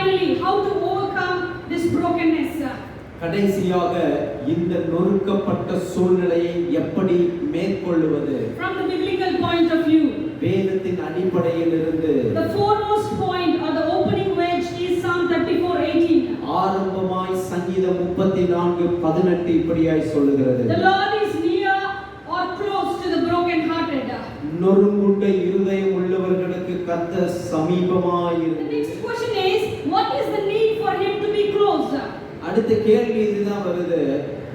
finally, how to overcome this brokenness? கடைசியாக இந்த நொறுக்கப்பட்ட சூழ்நிலையை எப்படி மேற்கொள்வது? From the biblical point of view, வேதத்தின் அடிப்படையில் இருந்து the foremost point or the opening verse is Psalm 34:18. ஆரம்பமாய் சங்கீதம் 34:18 இப்படியாய் சொல்லுகிறது. The Lord is near or close to the broken hearted. நொறுங்குண்ட இருதயம் உள்ளவர்களுக்கு கர்த்தர் சமீபமாய் The இருக்கிறார். next question is, what is the need for him to be close? அடுத்த கேள்வி இதுதான் வருது.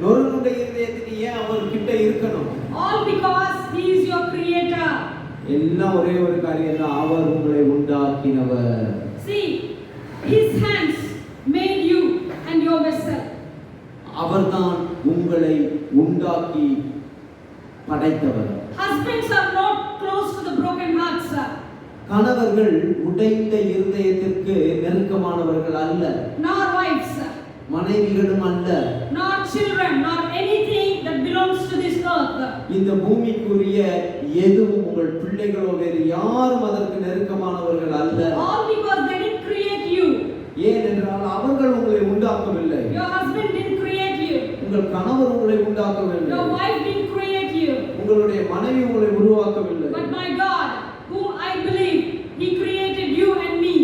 நொறுங்குண்ட இருதயத்துக்கு ஏன் அவர் கிட்ட இருக்கணும்? All because he is your creator. எல்லாம் ஒரே ஒரு காரியம் தான், அவர் உங்களை உண்டாக்கினவர். See, his hands made you and your vessel. அவர்தான் உங்களை உண்டாக்கி படைத்தவர். Husbands are not close to the broken hearts. கணவர்கள் உடைந்த இருதயத்திற்கு நெருக்கமானவர்கள் அல்ல. Nor wives. மனைவிகளும் அல்ல. Nor children, nor anything that belongs to this earth. இந்த பூமிக்குரிய எதுவும் உங்கள் பிள்ளைகளோ வேறு யாரும் அதற்கு நெருக்கமானவர்கள் அல்ல. All because they didn't create you. ஏனென்றால் அவர்கள் உங்களை உண்டாக்கவில்லை. Your husband didn't create you. உங்கள் கணவர் உங்களை உண்டாக்கவில்லை. Your wife didn't create you. உங்களுடைய மனைவி உங்களை உருவாக்கவில்லை. But my God, whom I believe, he created you and me.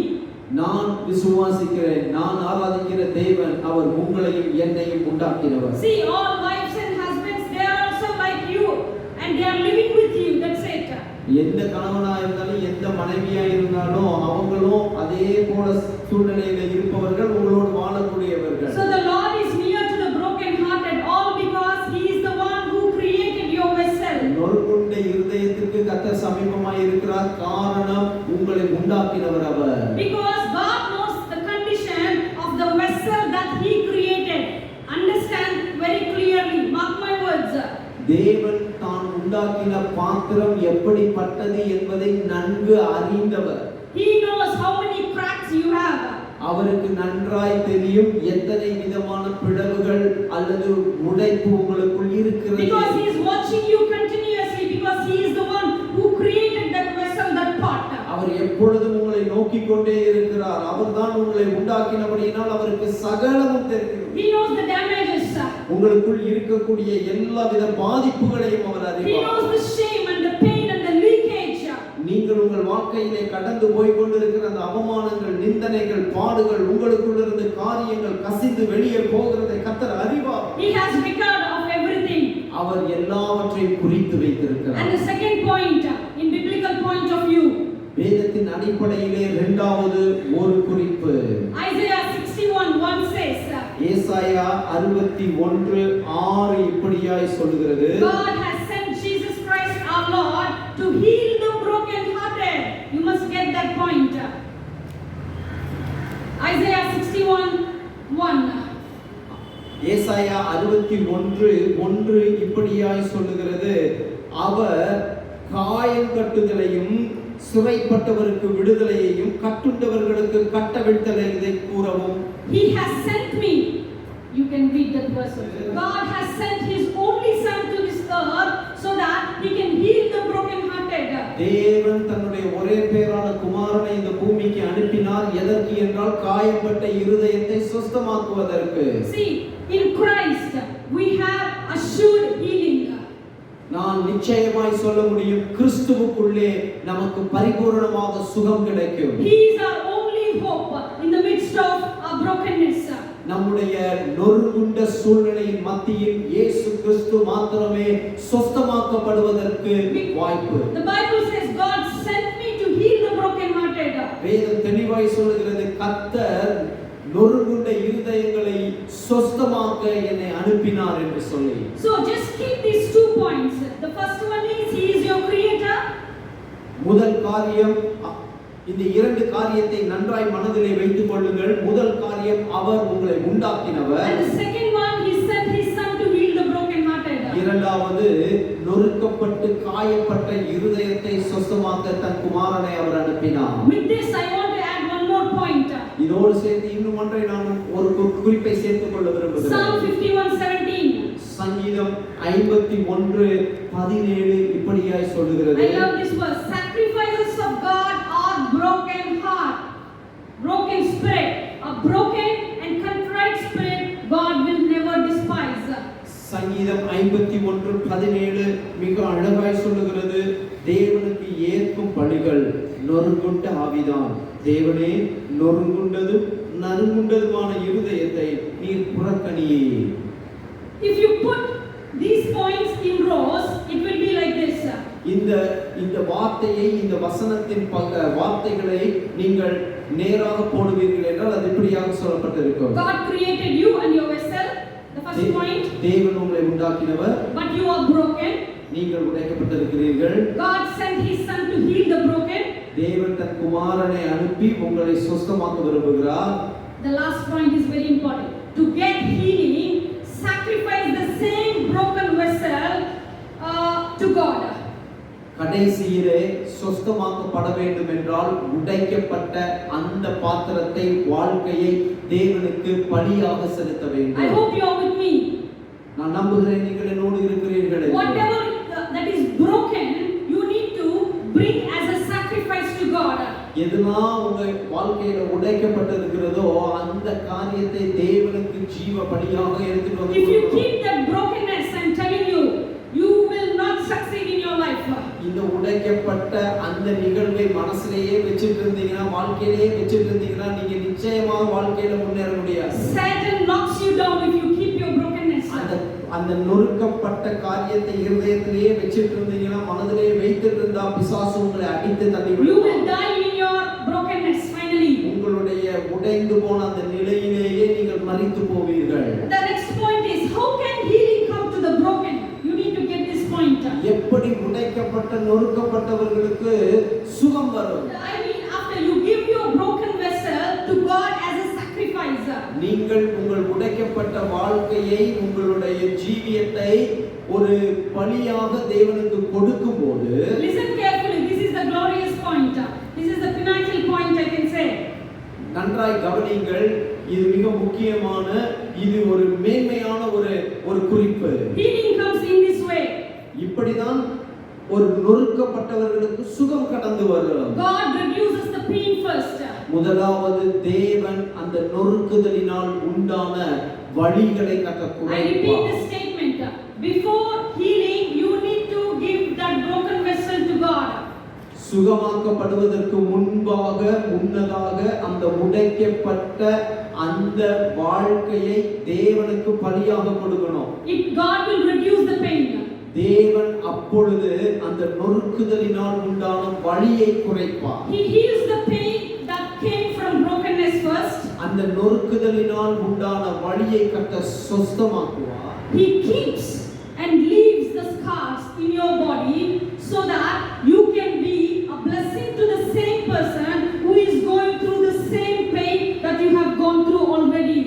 நான் விசுவாசிக்கிறேன், நான் ஆராதிக்கிற தேவன் அவர் உங்களையும் என்னையும் உண்டாக்கினவர். See, all wives and husbands, they are also like you and they are living with you. That's it. எந்த கணவனா இருந்தாலும் எந்த மனைவியா இருந்தாலும் அவங்களும் அதே போல சூழ்நிலையில இருப்பவர்கள், உங்களோடு வாழக்கூடியவர்கள். So the Lord is near to the broken hearted, all because he is the one who created your vessel. நொறுங்குண்ட இருதயத்திற்கு கர்த்தர் சமீபமாய் இருக்கிறார். காரணம் உங்களை உண்டாக்கினவர் அவர். Because God knows the condition of the vessel that he created. Understand very clearly, mark my words. தேவன் தான் உண்டாக்கின பாத்திரம் எப்படிப்பட்டது என்பதை நன்கு அறிந்தவர். He knows how many cracks you have. அவருக்கு நன்றாய் தெரியும் எத்தனை விதமான பிளவுகள் அல்லது உடைப்பு உங்களுக்குள் இருக்கிறது. Because he is watching you continuously, because he is the one who created that vessel, that part. அவர் எப்பொழுதும் உங்களை நோக்கிக் கொண்டே இருக்கிறார். அவர்தான் உங்களை உண்டாக்கினபடியினால் அவருக்கு சகலமும் தெரியும். He knows the damages. உங்களுக்குள் இருக்கக்கூடிய எல்லா வித பாதிப்புகளையும் அவர் He அறிவார். knows the shame and the pain and the leakage. நீங்கள் உங்கள் வாழ்க்கையிலே கடந்து போய் கொண்டிருக்கிற அந்த அவமானங்கள், நிந்தனைகள், பாடுகள், உங்களுக்குள் இருந்த காரியங்கள் கசிந்து வெளியே போகிறதை கர்த்தர் அறிவார். He has record of everything. அவர் எல்லாவற்றையும் குறித்து வைத்திருக்கிறார். And the second point, in biblical point of view, வேதத்தின் அடிப்படையிலே இரண்டாவது ஒரு குறிப்பு. Isaiah 61:1 says, ஏசாயா 61:6 இப்படியாய் சொல்கிறது. God has sent Jesus Christ our Lord to heal the broken hearted. You must get that point. Isaiah 61:1. ஏசாயா 61:1 இப்படியாய் சொல்லுகிறது. அவர் காயம் கட்டுதலையும் சிறைப்பட்டவருக்கு விடுதலையையும் கட்டுண்டவர்களுக்கு கட்டவிழ்த்தலை கூறவும். He has sent me. You can read that verse. God has sent his only son to this earth so that he can heal the broken hearted. தேவன் தன்னுடைய ஒரே பேரான குமாரனை இந்த பூமிக்கு அனுப்பினார். எதற்கு என்றால் காயப்பட்ட இருதயத்தை சுத்தமாக்குவதற்கு. See, in Christ we have assured healing. நான் நிச்சயமாய் சொல்ல முடியும், கிறிஸ்துவுக்குள்ளே நமக்கு பரிபூரணமாக சுகம் கிடைக்கும். He is our only hope in the midst of our brokenness. நம்முடைய நொறுங்குண்ட சூழ்நிலையின் மத்தியில் இயேசு கிறிஸ்து மாத்திரமே சுத்தமாக்கப்படுவதற்கு வாய்ப்பு. The Bible says God sent me to heal the broken hearted. வேதம் தெளிவாய் சொல்கிறது, கர்த்தர் நொறுங்குண்ட இருதயங்களை சுத்தமாக்க என்னை அனுப்பினார் என்று சொல்லி. So just keep these 2 points. The first one is he is your creator. முதல் காரியம், இந்த இரண்டு காரியத்தை நன்றாய் மனதிலே வைத்துக் கொள்ளுங்கள். முதல் காரியம், அவர் உங்களை உண்டாக்கினவர். And the second one, he sent his son to heal the broken hearted. இரண்டாவது, நொறுக்கப்பட்டு காயப்பட்ட இருதயத்தை சுத்தமாக்க தன் குமாரனை அவர் அனுப்பினார். With this I want to add one more point. இதோடு சேர்த்து இன்னும் ஒன்றை நான் ஒரு குறிப்பை சேர்த்துக் கொள்ள விரும்புகிறேன். Psalm 51:17. சங்கீதம் 51:17 இப்படியாய் சொல்லுகிறது. I love this verse. Sacrifices of God are broken heart, broken spirit, a broken and contrite spirit God will never despise. சங்கீதம் 51:17 மிக அழகாய் சொல்லுகிறது, தேவனுக்கு ஏற்கும் பலிகள் நொறுங்குண்ட ஆவிதான். தேவனே, நொறுங்குண்டதும் நறுங்குண்டதுமான இருதயத்தை நீர் புறக்கணியே. If you put these points in rows, it will be like this. இந்த வார்த்தையை, இந்த வசனத்தின் வார்த்தைகளை நீங்கள் நேராக போடுவீர்கள் என்றால் அது இப்படியாக சொல்லப்பட்டிருக்கும். God created you and your vessel. The first point. தேவன் உங்களை உண்டாக்கினவர். But you are broken. நீங்கள் உடைக்கப்பட்டிருக்கிறீர்கள். God sent his son to heal the broken. தேவன் தன் குமாரனை அனுப்பி உங்களை சுத்தமாக்க விரும்புகிறார். The last point is very important. To get healing, sacrifice the same broken vessel to God. கடைசியிலே சுத்தமாக்கப்பட வேண்டும் என்றால் உடைக்கப்பட்ட அந்த பாத்திரத்தை, வாழ்க்கையை தேவனுக்கு பலியாக செலுத்த வேண்டும். I hope you are with me. நான் நம்புகிறேன் நீங்கள் என்னோடு இருக்கிறீர்கள். Whatever that is broken, you need to bring as a sacrifice to God. எதெல்லாம் உங்க வாழ்க்கையில உடைக்கப்பட்டிருக்கிறதோ அந்த காரியத்தை தேவனுக்கு ஜீவ பலியாக எடுத்துட்டு வந்து. If you keep that brokenness, I'm telling you, you will not succeed in your life. இந்த உடைக்கப்பட்ட அந்த நிகழ்வை மனசுலயே வெச்சிட்டு இருந்தீங்கன்னா, வாழ்க்கையிலேயே வெச்சிட்டு இருந்தீங்கன்னா நீங்க நிச்சயமா வாழ்க்கையில முன்னேற முடியாது. Satan knocks you down if you keep your brokenness. அந்த நொறுக்கப்பட்ட காரியத்தை இருதயத்திலேயே வெச்சிட்டு இருந்தீங்கன்னா, மனதிலேயே வைத்துட்டு இருந்தா பிசாசு உங்களை அடித்து தள்ளி விடுவான். You will die in your brokenness finally. உங்களுடைய உடைந்து போன அந்த நிலையிலேயே நீங்கள் மரித்து போவீர்கள். The next point is, how can healing come to the broken? You need to get this point. எப்படி உடைக்கப்பட்ட நொறுக்கப்பட்டவர்களுக்கு சுகம் வரும்? I mean, after you give your broken vessel to God as a sacrifice. நீங்கள் உங்கள் உடைக்கப்பட்ட வாழ்க்கையை, உங்களுடைய ஜீவியத்தை ஒரு பலியாக தேவனுக்கு கொடுக்கும்போது, listen carefully, this is the glorious point. This is the pinnacle point, I can say. நன்றாய் கவனியுங்கள், இது மிக முக்கியமான, இது ஒரு மேன்மையான ஒரு குறிப்பு. Healing comes in this way. இப்படிதான் ஒரு நொறுக்கப்பட்டவர்களுக்கு சுகம் கடந்து வரும். God reduces the pain first. முதலாவது தேவன் அந்த நொறுக்குதலினால் உண்டான வலிகளை I repeat the statement. Before healing, you need to give that broken vessel to God. சுகமாக்கப்படுவதற்கு முன்னதாக அந்த உடைக்கப்பட்ட அந்த வாழ்க்கையை தேவனுக்கு பலியாக கொடுக்கணும். God will reduce the pain. தேவன் அப்பொழுது அந்த நொறுக்குதலினால் உண்டான வலியை குறைப்பார். He heals the pain that came from brokenness first. அந்த நொறுக்குதலினால் உண்டான வலியை கர்த்தர் சுத்தமாக்குவார். He keeps and leaves the scars in your body so that you can be a blessing to the same person who is going through the same pain that you have gone through already.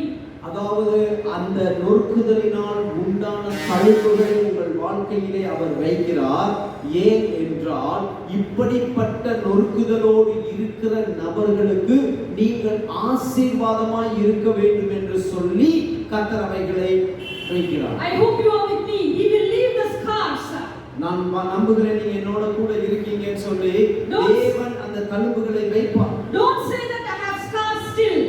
அதாவது அந்த நொறுக்குதலினால் உண்டான கழிவுகளை உங்கள் வாழ்க்கையிலே அவர் வைக்கிறார். ஏன் என்றால், இப்படிப்பட்ட நொறுக்குதலோடு இருக்கிற நபர்களுக்கு நீங்கள் ஆசீர்வாதமாய் இருக்க வேண்டும் என்று சொல்லி கர்த்தர் அவைகளை வைக்கிறார். I hope you are with me. He will leave the scars. நான் நம்புகிறேன் நீங்க என்னோட கூட இருக்கீங்கன்னு சொல்லி தேவன் அந்த தழும்புகளை வைப்பார். Don't say that I have scars still.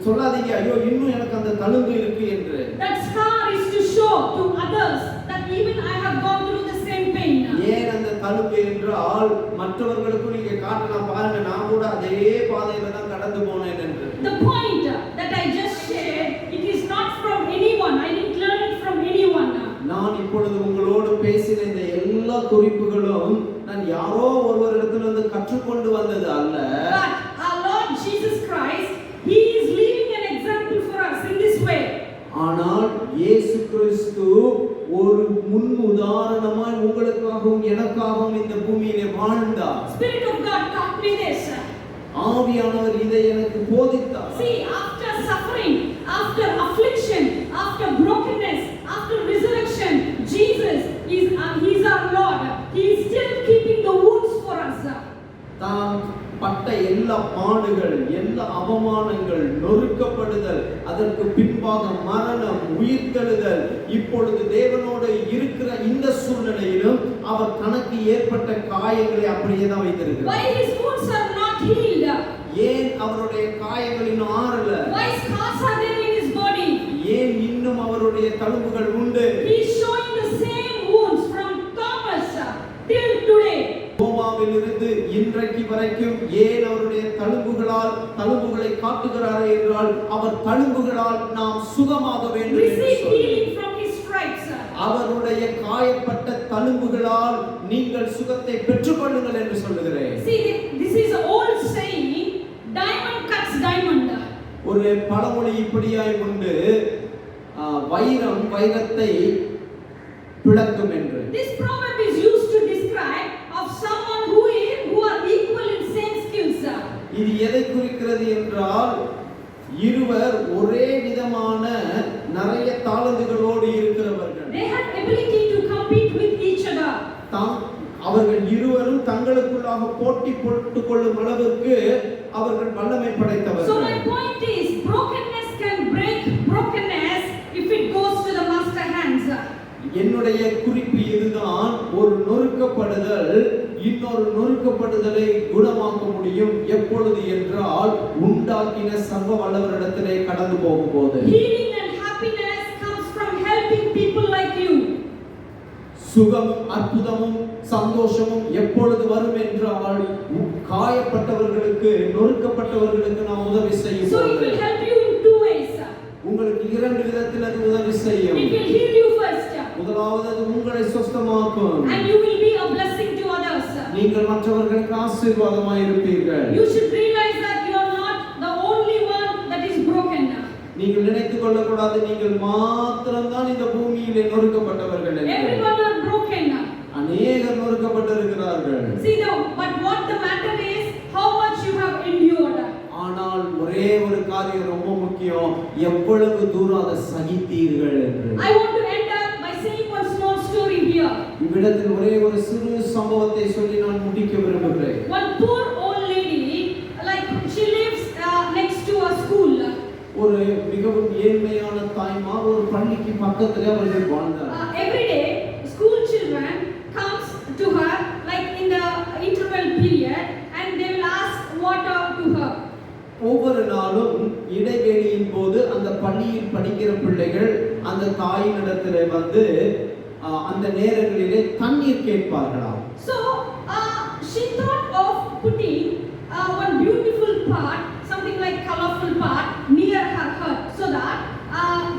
சொல்லாதீங்க, ஐயோ இன்னும் எனக்கு அந்த தழும்பு இருக்கு என்று. That scar is to show to others that even I have gone through the same pain. ஏன் அந்த தழும்பு என்றால் மற்றவர்களுக்கு நீங்க காட்டலாம், பாருங்க நான் கூட அதே பாதையில தான் கடந்து போனேன் என்று. The point that I just shared, it is not from anyone. I didn't learn it from anyone. நான் இப்பொழுது உங்களோடு பேசின இந்த எல்லா குறிப்புகளும் நான் யாரோ ஒருவரிடத்திலிருந்து கற்றுக்கொண்டு வந்தது அல்ல. But our Lord Jesus Christ, he is leaving an example for us in this way. ஆனால் இயேசு கிறிஸ்து ஒரு முன் உதாரணமாய் உங்களுக்காகவும் எனக்காகவும் இந்த பூமியிலே வாழ்ந்தார். Spirit of God taught me this. ஆவியானவர் இதை எனக்கு போதித்தார். See, after suffering, after affliction, after brokenness, after resurrection, Jesus is he's our Lord. He is still keeping the wounds for us. தான் பட்ட எல்லா பாடுகள், எல்லா அவமானங்கள், நொறுக்கப்படுதல், அதற்கு பின்பாக மரணம், உயிர்த்தெழுதல், இப்பொழுது தேவனோடு இருக்கிற இந்த சூழ்நிலையிலும் அவர் தனக்கு ஏற்பட்ட காயங்களை அப்படியே தான் வைத்திருக்கிறார். Why his wounds are not healed? ஏன் அவருடைய காயங்கள் இன்னும் ஆறல? தழும்புகள் உண்டு. He is showing the same wounds from Thomas till today. தோமாவிலிருந்து இன்றைக்கு வரைக்கும் ஏன் அவருடைய தழும்புகளை காட்டுகிறார் என்றால் அவர் தழும்புகளால் நாம் சுகமாக வேண்டும் என்று Receive சொல்லி healing from his stripes. அவருடைய காயப்பட்ட தழும்புகளால் நீங்கள் சுகத்தை பெற்றுக்கொள்ளுங்கள் என்று சொல்லுகிறேன். See, this is an old saying, diamond cuts diamond. ஒரு பழமொழி இப்படியாய் உண்டு, வைரம் வைரத்தை பிளக்கும் என்று. This proverb is used to describe of someone who are equal in same skills. இது எதை குறிக்கிறது என்றால் இருவர் ஒரே விதமான நிறைய தாளந்துகளோடு இருக்கிறவர்கள். They have ability to compete with each other. அவர்கள் இருவரும் தங்களுக்குள்ளாக போட்டி போட்டுக் கொள்ளும் அளவுக்கு அவர்கள் வல்லமை படைத்தவர்கள். So my point is, brokenness can break brokenness if it goes to the master hands. என்னுடைய குறிப்பு இதுதான், ஒரு நொறுக்கப்படுதல் இன்னொரு நொறுக்கப்படுதலை குணமாக்க முடியும் எப்பொழுது என்றால் உண்டாக்கின சர்வ வல்லவரிடத்திலே கடந்து போகும்போது. Healing and happiness comes from helping people like you. சுகமும் அற்புதமும் சந்தோஷமும் எப்பொழுது வரும் என்றால் காயப்பட்டவர்களுக்கு நொறுக்கப்பட்டவர்களுக்கு நாம் உதவி செய்யும். So it will help you in two ways. உங்களுக்கு இரண்டு விதத்தில் அது உதவி செய்யும். It will heal you first. முதலாவது அது உங்களை சுத்தமாக்கும். And you will be a blessing to others. நீங்கள் மற்றவர்களுக்கு ஆசீர்வாதமாய் இருப்பீர்கள். You should realize that you are not the only one that is broken. நீங்கள் நினைத்துக் கொள்ளக்கூடாது நீங்கள் மாத்திரம்தான் இந்த பூமியிலே நொறுக்கப்பட்டவர்கள் என்று. Everyone are broken. அநேகர் நொறுக்கப்பட்டிருக்கிறார்கள். See, but what the matter is how much you have endured. ஆனால் ஒரே ஒரு காரியம் ரொம்ப முக்கியம், எவ்வளவு தூரம் அதை சகித்தீர்கள் என்று. I want to end up by saying one small story here. இவ்விடத்தில் ஒரே ஒரு சிறு சம்பவத்தை சொல்லி நான் முடிக்க விரும்புகிறேன். One poor old lady, like she lives next to a school. ஒரு மிகவும் ஏழ்மையான தாய்மார் ஒரு பள்ளிக்கு பக்கத்திலே அவர்கள் வாழ்ந்தார். Every day school children comes to her like in the interval period and they will ask water to her. ஒவ்வொரு நாளும் இடைவேளையின் போது அந்த பள்ளியில் படிக்கிற பிள்ளைகள் அந்த தாயினிடத்திலே வந்து அந்த நேரங்களிலே தண்ணீர் கேட்பார்களாம். So she thought of putting one beautiful pot, something like colorful pot near her hut so that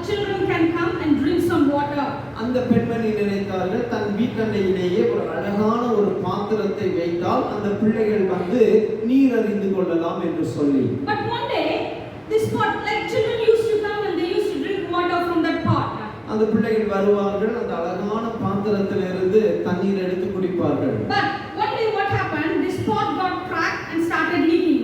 children can come and drink some water. அந்த பெண்மணி நினைத்தார்கள் தன் வீட்டண்டையிலேயே ஒரு அழகான ஒரு பாத்திரத்தை வைத்தால் அந்த பிள்ளைகள் வந்து நீர் அறிந்து கொள்ளலாம் என்று சொல்லி. But one day this pot, like children used to come and they used to drink water from that pot. அந்த பிள்ளைகள் வருவார்கள், அந்த அழகான பாத்திரத்திலிருந்து தண்ணீர் எடுத்து குடிப்பார்கள். But one day what happened, this pot got cracked and started leaking.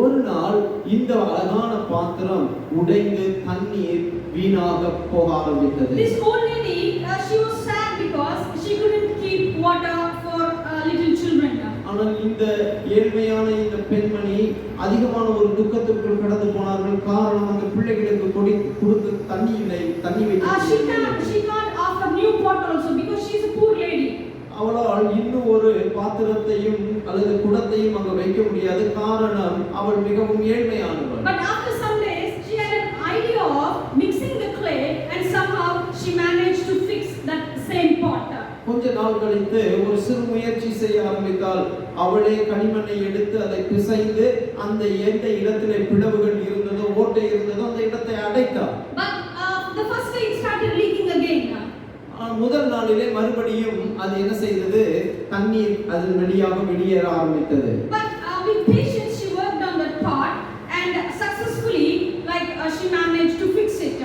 ஒரு நாள் இந்த அழகான பாத்திரம் உடைந்து தண்ணீர் வீணாக போக ஆரம்பித்தது. This old lady, she was sad because she couldn't keep water for little children. ஆனால் இந்த ஏழ்மையான இந்த பெண்மணி அதிகமான ஒரு துக்கத்துக்குள் கடந்து போனார்கள். காரணம் அந்த பிள்ளைகளுக்கு கொடுக்க தண்ணி இல்லை, தண்ணி வைக்க. She can't offer new pot also because she is a poor lady. அவளால் இன்னும் ஒரு பாத்திரத்தையும் அல்லது குடத்தையும் அங்க வைக்க முடியாது. காரணம் அவள் மிகவும் ஏழ்மையானவள். But after some days she had an idea of mixing the clay and somehow she managed to fix that same pot. கொஞ்ச நாள் கழித்து ஒரு சிறு முயற்சி செய்ய ஆரம்பித்தால் அவளே களிமண்ணை எடுத்து அதை பிசைந்து அந்த எந்த இடத்திலே பிளவுகள் இருந்ததோ ஓட்டை இருந்ததோ அந்த இடத்தை அடைத்தாள். But the first day it started leaking again. முதல் நாளிலே மறுபடியும் அது என்ன செய்தது, தண்ணீர் அதன் வழியாக வெளியேற ஆரம்பித்தது. But with patience she worked on that pot and successfully like she managed to fix it.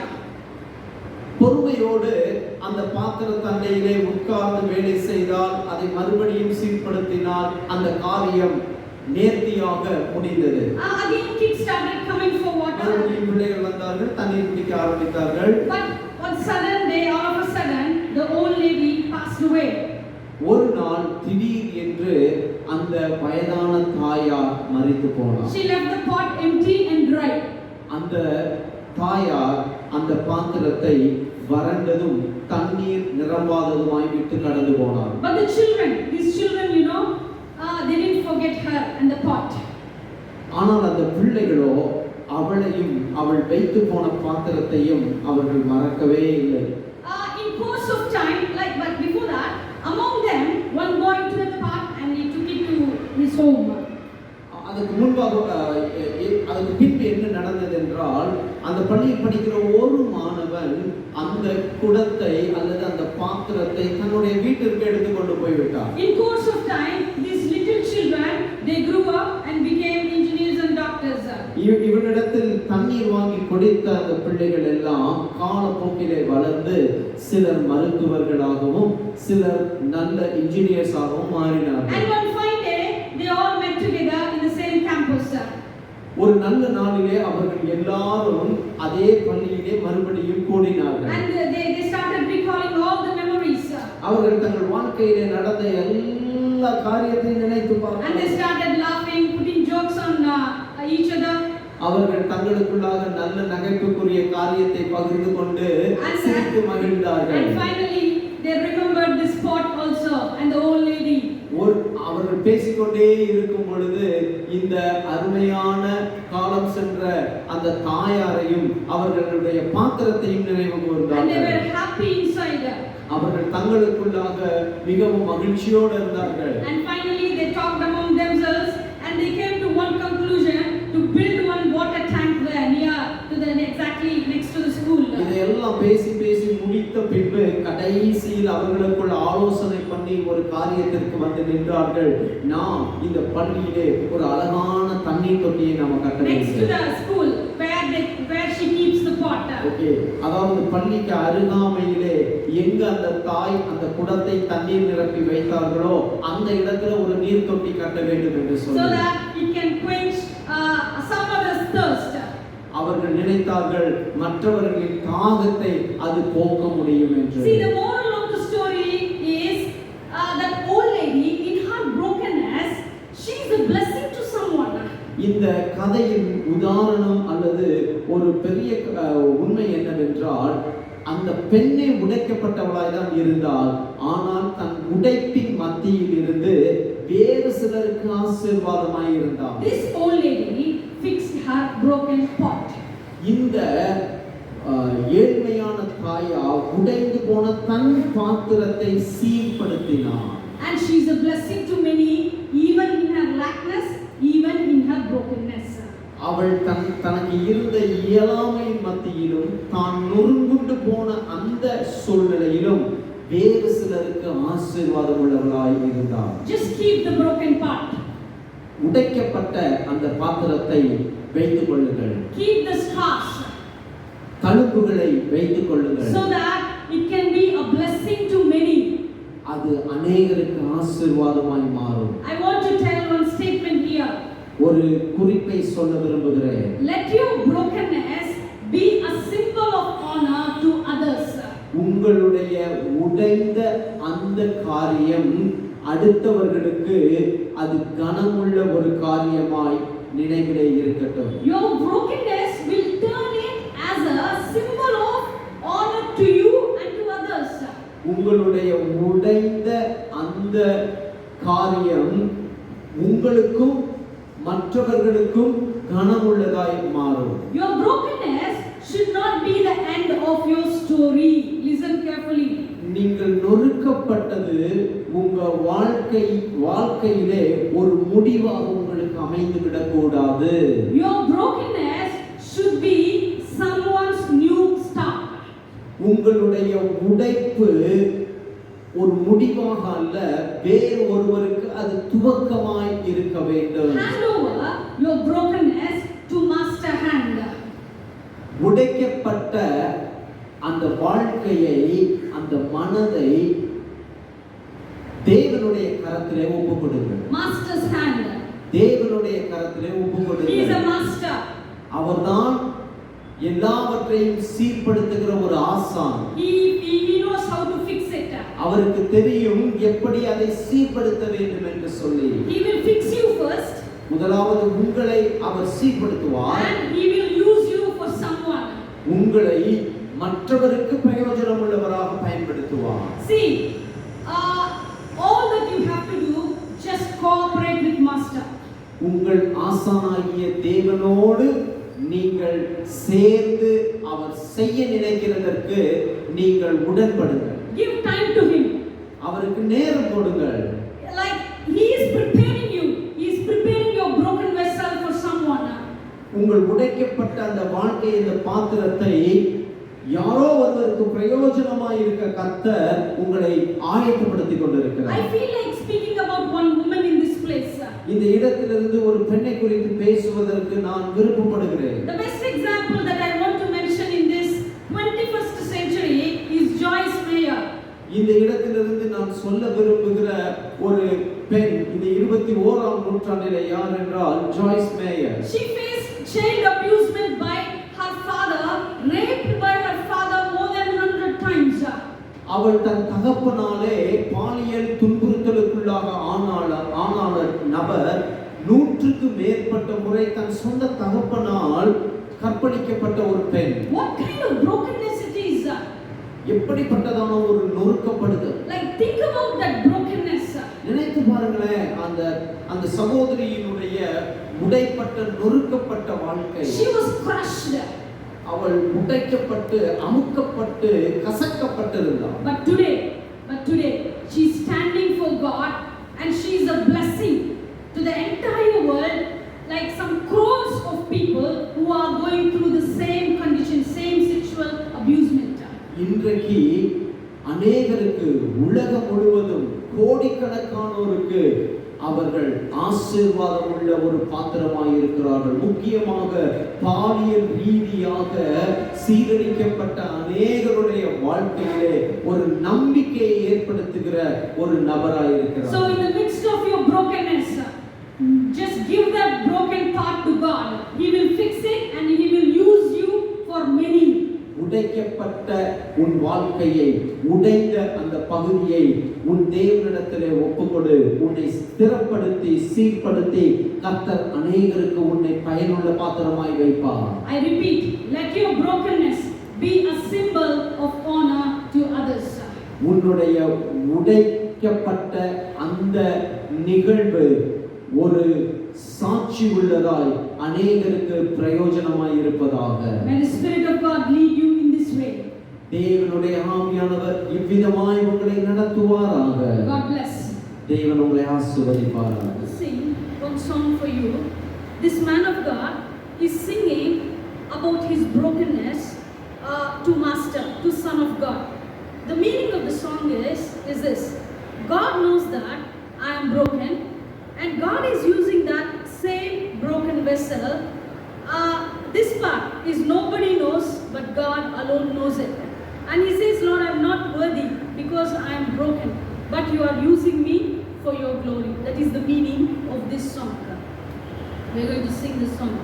பொறுமையோடு அந்த பாத்திர தண்டையிலே உட்கார்ந்து வேலை செய்தால் அதை மறுபடியும் சீர்படுத்தினால் அந்த காரியம் நேர்த்தியாக முடிந்தது. Again kids started coming for water. மறுபடியும் பிள்ளைகள் வந்தார்கள், தண்ணீர் குடிக்க ஆரம்பித்தார்கள். But one sudden day, all of a sudden, the old lady passed away. ஒரு நாள் திடீர் என்று அந்த வயதான தாயார் மரித்து போனார். She left the pot empty and dry. அந்த தாயார் அந்த பாத்திரத்தை வறண்டதும் தண்ணீர் நிரம்பாததுமாய் விட்டு கடந்து போனார். But the children, these children, they didn't forget her and the pot. ஆனால் அந்த பிள்ளைகளோ அவளையும் அவள் வைத்து போன பாத்திரத்தையும் அவர்கள் மறக்கவே இல்லை. home. அதுக்கு முன்பாக அதுக்கு பின்பு என்ன நடந்தது என்றால் அந்த பள்ளியில் படிக்கிற ஒரு மாணவன் அந்த குடத்தை அல்லது அந்த பாத்திரத்தை தன்னுடைய வீட்டிற்கு எடுத்து கொண்டு போய்விட்டார். In course of time, these little children, they grew up and became engineers and doctors. இவனிடத்தில் தண்ணீர் வாங்கி குடித்த அந்த பிள்ளைகள் எல்லாம் காலப்போக்கிலே வளர்ந்து சிலர் மருத்துவர்களாகவும் சிலர் நல்ல இன்ஜினியர்ஸாகவும் மாறினார்கள். And one fine day, they all met together in the same campus. ஒரு நல்ல நாளிலே அவர்கள் எல்லாரும் அதே பள்ளியிலே மறுபடியும் கூடினார்கள். And they started recalling all the memories. அவர்கள் தங்கள் வாழ்க்கையிலே நடந்த எல்லா காரியத்தையும் நினைத்து And they பார்த்தார்கள். started laughing, putting jokes on each other. அவர்கள் தங்களுக்குள்ளாக நல்ல நகைப்புக்குரிய காரியத்தை பகிர்ந்து கொண்டு சிரித்து மகிழ்ந்தார்கள். And finally they remembered this spot also and the old lady. அவர்கள் பேசிக்கொண்டே இருக்கும் பொழுது இந்த அருமையான காலம் சென்ற அந்த தாயாரையும் அவர்களுடைய பாத்திரத்தையும் நினைவு கூர்ந்தார்கள். And they were happy inside. அவர்கள் தங்களுக்குள்ளாக மிகவும் மகிழ்ச்சியோடு இருந்தார்கள். And finally they talked among themselves and they came to one conclusion to build one water tank there near to the exactly next to the school. இதையெல்லாம் பேசி முடித்த பின்பு கடைசியில் அவர்களுக்குள் ஆலோசனை பண்ணி ஒரு காரியத்திற்கு வந்து நின்றார்கள். நாம் இந்த பள்ளியிலே ஒரு அழகான தண்ணீர் தொட்டியை நாம கட்ட வேண்டும். Next to the school where she keeps the pot. Okay, அதாவது பள்ளிக்கு அருகாமையிலே எங்க அந்த தாய் அந்த குடத்தை தண்ணீர் நிரப்பி வைத்தார்களோ அந்த இடத்துல ஒரு நீர் தொட்டி கட்ட வேண்டும் என்று So சொன்னார். that it can quench some other's thirst. அவர்கள் நினைத்தார்கள் மற்றவர்களின் தாகத்தை அது போக்க முடியும் என்று. See, the moral of the story is that old lady in her brokenness, she is a blessing to someone. இந்த கதையின் உதாரணம் அல்லது ஒரு பெரிய உண்மை என்னவென்றால் அந்த பெண்ணே உடைக்கப்பட்டவளாய் தான் இருந்தால் ஆனால் தன் உடைப்பின் மத்தியில் இருந்து வேறு சிலருக்கு ஆசீர்வாதமாய் இருந்தாள். This old lady fixed her broken pot. இந்த ஏழ்மையான தாயா உடைந்து போன தன் பாத்திரத்தை சீர்படுத்தினார். And she is a blessing to many, even in her lackness, even in her brokenness. அவள் தனக்கு இருந்த இயலாமையின் மத்தியிலும் தான் நொறுங்குண்டு போன அந்த சூழ்நிலையிலும் வேறு சிலருக்கு ஆசீர்வாதம் உள்ளவளாய் இருந்தார். Just keep the broken part. உடைக்கப்பட்ட அந்த பாத்திரத்தை வைத்துக் கொள்ளுங்கள். Keep the scars. தழும்புகளை வைத்துக் கொள்ளுங்கள். So that it can be a blessing to many. அது அநேகருக்கு ஆசீர்வாதமாய் மாறும். I want to tell one statement here. ஒரு குறிப்பை சொல்ல விரும்புகிறேன். Let your brokenness be a symbol of honor to others. உங்களுடைய உடைந்த அந்த காரியம் அடுத்தவர்களுக்கு அது கனமுள்ள ஒரு காரியமாய் நினைவிலே இருக்கட்டும். Your brokenness will turn it as a symbol of honor to you and to others. உங்களுடைய உடைந்த அந்த காரியம் உங்களுக்கும் மற்றவர்களுக்கும் கனமுள்ளதாய் மாறும். Your brokenness should not be the end of your story. Listen carefully. நீங்கள் நொறுக்கப்பட்டது உங்க வாழ்க்கையிலே ஒரு முடிவாக உங்களுக்கு அமைந்து விடக்கூடாது. Your brokenness should be someone's new start. உங்களுடைய உடைப்பு ஒரு முடிவாக அல்ல, வேறு ஒருவருக்கு அது துவக்கமாய் இருக்க வேண்டும். Hand over your brokenness to master hand. உடைக்கப்பட்ட அந்த வாழ்க்கையை அந்த மனதை தேவனுடைய கரத்திலே ஒப்புக்கொடுங்கள். Master's hand. தேவனுடைய கரத்திலே He is a ஒப்புக்கொடுங்கள். master. அவர்தான் எல்லாவற்றையும் சீர்படுத்துகிற ஒரு ஆசான். He knows how to fix it. அவருக்கு தெரியும் எப்படி அதை சீர்படுத்த வேண்டும் என்று சொல்லி. He will fix you first. முதலாவது உங்களை அவர் சீர்படுத்துவார். And he will use you for someone. உங்களை மற்றவருக்கு பிரயோஜனம் உள்ளவராக பயன்படுத்துவார். See, all that you have to do, just cooperate with master. உங்கள் ஆசானாகிய தேவனோடு நீங்கள் சேர்ந்து அவர் செய்ய நினைக்கிறதற்கு நீங்கள் உடன்படுங்கள். Give time to him. அவருக்கு நேரம் கொடுங்கள். Like he is preparing you, he is உங்கள் உடைக்கப்பட்ட அந்த வாழ்க்கை இந்த பாத்திரத்தை யாரோ ஒருவருக்கு பிரயோஜனமாய் இருக்க கர்த்தர் உங்களை ஆயத்தப்படுத்திக் I கொண்டிருக்கிறார். feel like speaking about one woman in this place. இந்த இடத்திலிருந்து ஒரு பெண்ணை குறித்து பேசுவதற்கு நான் விருப்பப்படுகிறேன். The best example that I want to mention in this 21st century is Joyce Meyer. இந்த இடத்திலிருந்து நான் சொல்ல விரும்புகிற ஒரு பெண் இந்த 21ஆம் நூற்றாண்டிலே யார் என்றால் Joyce Meyer. She faced child abusement by her father, raped by her father more than 100 times. அவள் தன் தகப்பனாலே பாலியல் துன்புறுத்தலுக்குள்ளாக ஆனான நபர் 100க்கு மேற்பட்ட முறை தன் சொந்த தகப்பனால் கற்பழிக்கப்பட்ட ஒரு பெண். What kind of brokenness it is? எப்படிப்பட்டதான ஒரு நொறுக்கப்படுதல். Like think about that brokenness. நினைத்து பாருங்களேன் அந்த சகோதரியினுடைய உடைப்பட்ட நொறுக்கப்பட்ட வாழ்க்கை. She was crushed. அவள் உடைக்கப்பட்டு அமுக்கப்பட்டு கசக்கப்பட்டிருந்தாள். But today she is standing for God and she is a blessing to the entire world, like some crores of people who are going through the same condition, same sexual abusement. இன்றைக்கு அநேகருக்கு உலகம் முழுவதும் கோடிக்கணக்கானோருக்கு அவர்கள் ஆசீர்வாதம் உள்ள ஒரு பாத்திரமாய் இருக்கிறார்கள். முக்கியமாக பாலியல் ரீதியாக சீரழிக்கப்பட்ட அநேகருடைய வாழ்க்கையிலே ஒரு நம்பிக்கையை ஏற்படுத்துகிற ஒரு நபராய் இருக்கிறார். So in the midst of your brokenness, just give that broken part to God. He will fix it and he will use you for many. உடைக்கப்பட்ட உன் வாழ்க்கையை, உடைந்த அந்த பகுதியை உன் தேவனிடத்திலே ஒப்புக்கொடு. உன்னை ஸ்திரப்படுத்தி சீர்படுத்தி கர்த்தர் அநேகருக்கு உன்னை பயனுள்ள பாத்திரமாய் வைப்பார். I repeat, let your brokenness be a symbol of honor to others. உன்னுடைய உடைக்கப்பட்ட அந்த நிகழ்வு ஒரு சாட்சி உள்ளதாய் அநேகருக்கு பிரயோஜனமாய் இருப்பதாக. May the Spirit of God lead you in this way. தேவனுடைய ஆவியானவர் இவ்விதமாய் உங்களை நடத்துவாராக. God bless. தேவன் உங்களை ஆசீர்வதிப்பாராக. Sing one song for you. This man of God is singing about his brokenness to Master, to Son of God. The meaning of the song is this: God knows that I am broken, and God is using that same broken vessel. This part is nobody knows, but God alone knows it. And he says, Lord, I am not worthy because I am broken, but you are using me for your glory. That is the meaning of this song. We are going to sing this song.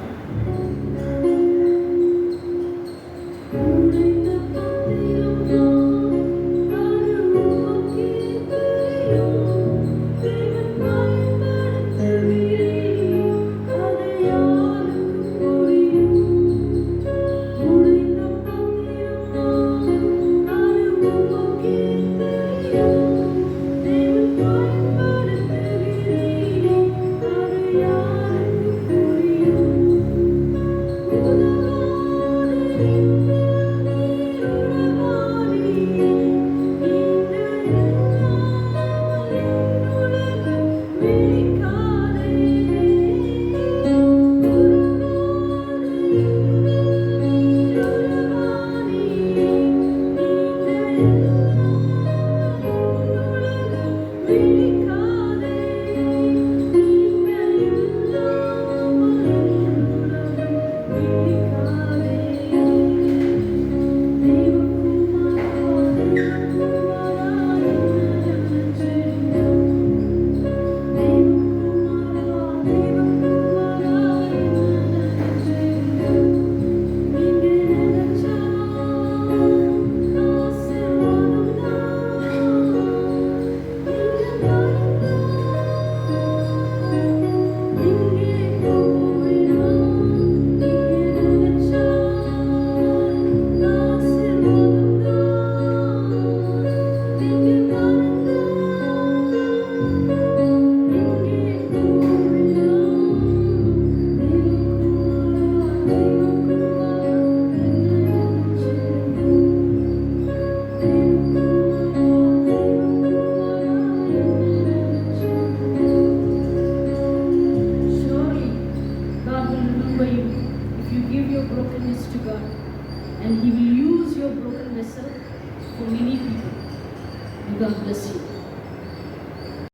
and He will use your broken vessel for many people. May God bless you.